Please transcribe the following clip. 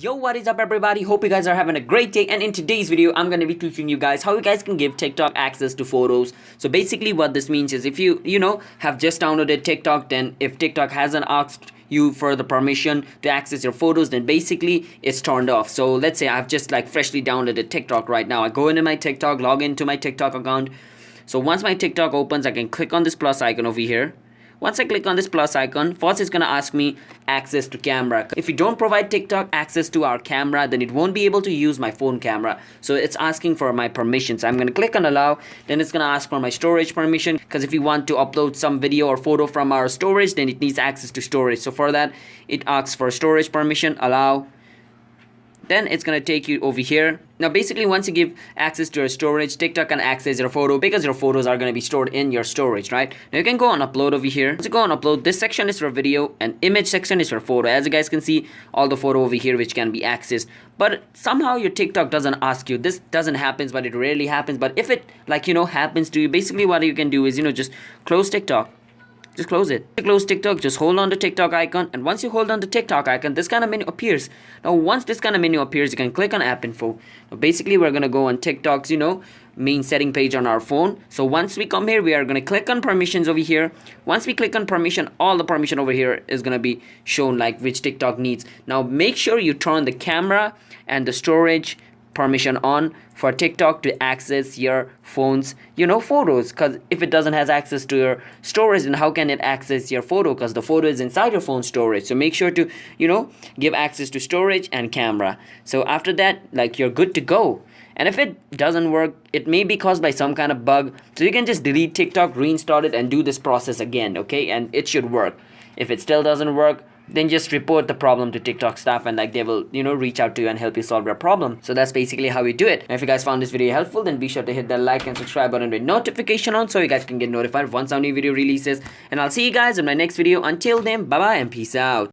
Yo, what is up everybody? Hope you guys are having a great day, and in today's video I'm going to be teaching you guys how you guys can give TikTok access to photos. So basically what this means is if you have just downloaded TikTok, then if TikTok hasn't asked you for the permission to access your photos, then basically it's turned off. So let's say I've just freshly downloaded TikTok right now. I go into my TikTok, log into my TikTok account. So once my TikTok opens, I can click on this plus icon over here. Once I click on this plus icon, first it's gonna ask me access to camera. If you don't provide TikTok access to our camera, then it won't be able to use my phone camera. So it's asking for my permission. So I'm gonna click on allow. Then it's gonna ask for my storage permission, because if you want to upload some video or photo from our storage, then it needs access to storage. So for that, it asks for storage permission, allow. Then it's gonna take you over here. Now basically once you give access to your storage, TikTok can access your photo because your photos are gonna be stored in your storage, right? Now you can go on upload over here. Once you go on upload, this section is for video and image section is for photo. As you guys can see, all the photo over here which can be accessed. But somehow your TikTok doesn't ask you. This doesn't happen, but it rarely happens. But if it happens to you, basically what you can do is just close TikTok. Just close it. To close TikTok, just hold on to TikTok icon, and once you hold on to TikTok icon, this kind of menu appears. Now once this kind of menu appears, you can click on app info. Now basically we're gonna go on TikTok's main setting page on our phone. So once we come here, we are gonna click on permissions over here. Once we click on permission, all the permission over here is gonna be shown, like which TikTok needs. Now make sure you turn the camera and the storage permission on for TikTok to access your phone's photos, because if it doesn't have access to your storage, then how can it access your photo, because the photo is inside your phone storage. So make sure to give access to storage and camera. So after that, you're good to go. And if it doesn't work, it may be caused by some kind of bug, so you can just delete TikTok, reinstall it, and do this process again, okay? And it should work. If it still doesn't work, then just report the problem to TikTok staff, and they will reach out to you and help you solve your problem. So that's basically how we do it. And if you guys found this video helpful, then be sure to hit the like and subscribe button with notification on, so you guys can get notified once our new video releases. And I'll see you guys in my next video. Until then, bye bye and peace out.